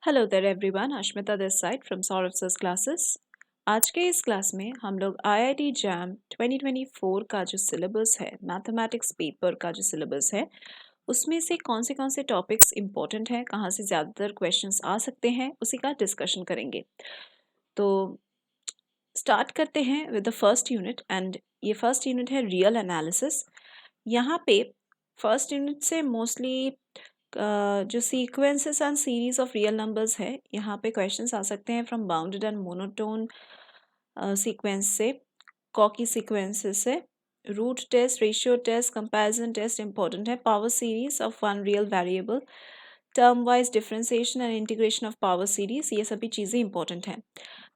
Hello there everyone, Ashmita this side from Saurabh sir's classes. आज के इस क्लास में हम लोग आईआईटी जैम 2024 का जो सिलेबस है, मैथमेटिक्स पेपर का जो सिलेबस है, उसमें से कौन से टॉपिक्स इंपॉर्टेंट हैं, कहाँ से ज़्यादातर क्वेश्चंस आ सकते हैं, उसी का डिस्कशन करेंगे। तो स्टार्ट करते हैं with the first unit. And ये फर्स्ट यूनिट है रियल एनालिसिस। यहाँ पे फर्स्ट यूनिट से मोस्टली जो sequences and series of real numbers है, यहाँ पे क्वेश्चंस आ सकते हैं from bounded and monotone sequence से, कॉकी सीक्वेंसेस से, root test, ratio test, comparison test important है, power series of one real variable, term wise differentiation and integration of power series, ये सभी चीज़ें इंपॉर्टेंट हैं।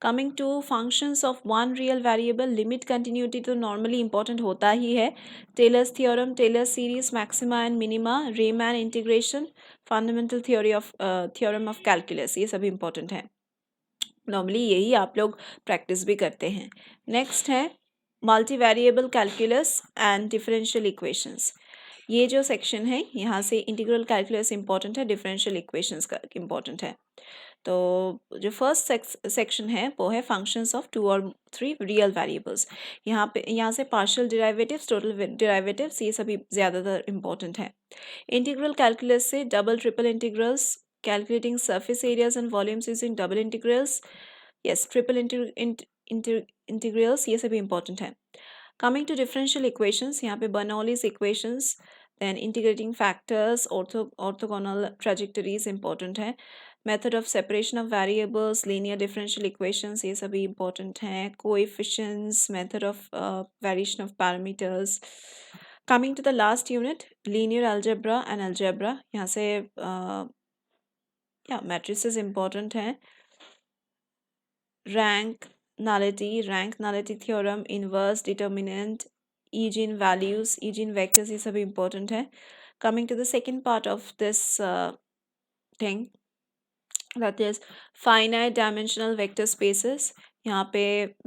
Coming to functions of one real variable, limit continuity तो normally important होता ही है, Taylor's theorem, Taylor series, maxima and minima, Riemann integration, fundamental theorem of calculus, ये सभी इंपॉर्टेंट हैं। नॉर्मली यही आप लोग प्रैक्टिस भी करते हैं। नेक्स्ट है multi variable calculus and differential equations. ये जो सेक्शन है, यहाँ से इंटीग्रल कैलकुलस इंपॉर्टेंट है, डिफरेंशियल इक्वेशंस का इंपॉर्टेंट है। तो जो फर्स्ट सेक्शन है वो है फंक्शंस ऑफ 2 और 3 रियल वेरिएबल्स। यहाँ से पार्शियल डिराइवेटिव्स, टोटल डिराइवेटिव्स, ये सभी ज़्यादातर इंपॉर्टेंट है। इंटीग्रल कैलकुलस से double triple integrals, calculating surface areas and volumes using double integrals, yes triple integrals, ये सभी इंपॉर्टेंट है। कमिंग टू डिफरेंशियल इक्वेशंस, यहाँ पे Bernoulli's equations, then integrating factors, orthogonal trajectories important है, method of separation of variables, linear differential equations, ये सभी important हैं, coefficients, method of variation of parameters. Coming to the last unit, linear algebra and algebra, यहाँ से matrices important हैं, rank nullity theorem, inverse determinant, eigen values, eigen vectors, ये सभी important है। Coming to the second part of this thing, that is finite dimensional vector spaces, यहाँ पे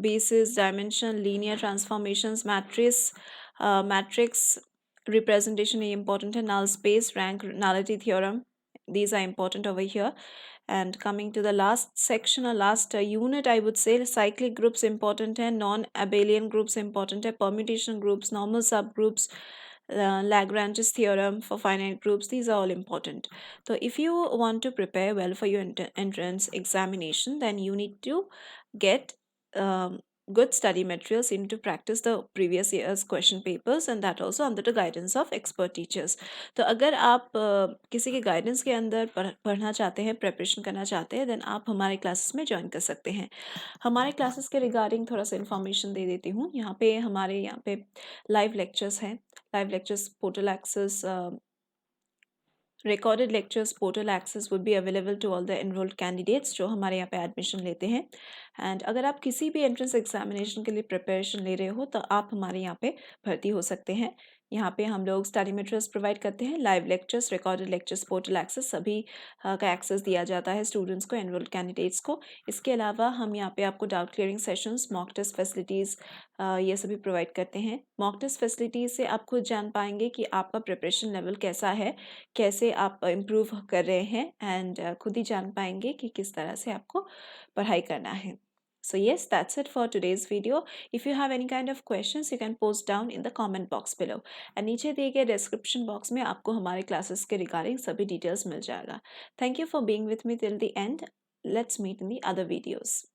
basis, dimension, linear transformations, matrix representation ये important है, null space, rank nullity theorem, these are important over here. And coming to the last section or last unit, I would say cyclic groups important है, non-abelian groups important है, permutation groups, normal subgroups, Lagrange's theorem for finite groups, these are all important. So if you want to prepare well for your entrance examination, then you need to get good study materials. You need to practice the previous year's question papers, and that also under the guidance of expert teachers. तो अगर आप किसी के guidance के अंदर पढ़ना चाहते हैं, प्रिपरेशन करना चाहते हैं, देन आप हमारे क्लासेस में ज्वाइन कर सकते हैं। हमारे क्लासेस के रिगार्डिंग थोड़ा सा इन्फॉर्मेशन दे देती हूँ। हमारे यहाँ पे लाइव लेक्चर्स हैं, live lectures portal access, recorded lectures portal access would be available to all the enrolled candidates जो हमारे यहाँ पे एडमिशन लेते हैं। एंड अगर आप किसी भी एंट्रेंस एग्जामिनेशन के लिए प्रिपरेशन ले रहे हो तो आप हमारे यहाँ पे भर्ती हो सकते हैं। यहाँ पे हम लोग स्टडी मटेरियल्स प्रोवाइड करते हैं, live lectures, recorded lectures, portal access, सभी का एक्सेस दिया जाता है स्टूडेंट्स को, एनरोल्ड कैंडिडेट्स को। इसके अलावा हम यहाँ पे आपको doubt clearing sessions, mock test facilities, ये सभी प्रोवाइड करते हैं। मॉक टेस्ट फैसिलिटीज़ से आप खुद जान पाएंगे कि आपका प्रिपरेशन लेवल कैसा है, कैसे आप इम्प्रूव कर रहे हैं, एंड खुद ही जान पाएंगे कि किस तरह से आपको पढ़ाई करना है। So yes, that's it for today's video. If you have any kind of questions, you can post down in the comment box below. And नीचे दिए गए description box में आपको हमारे classes के regarding सभी details मिल जाएगा. Thank you for being with me till the end. Let's meet in the other videos.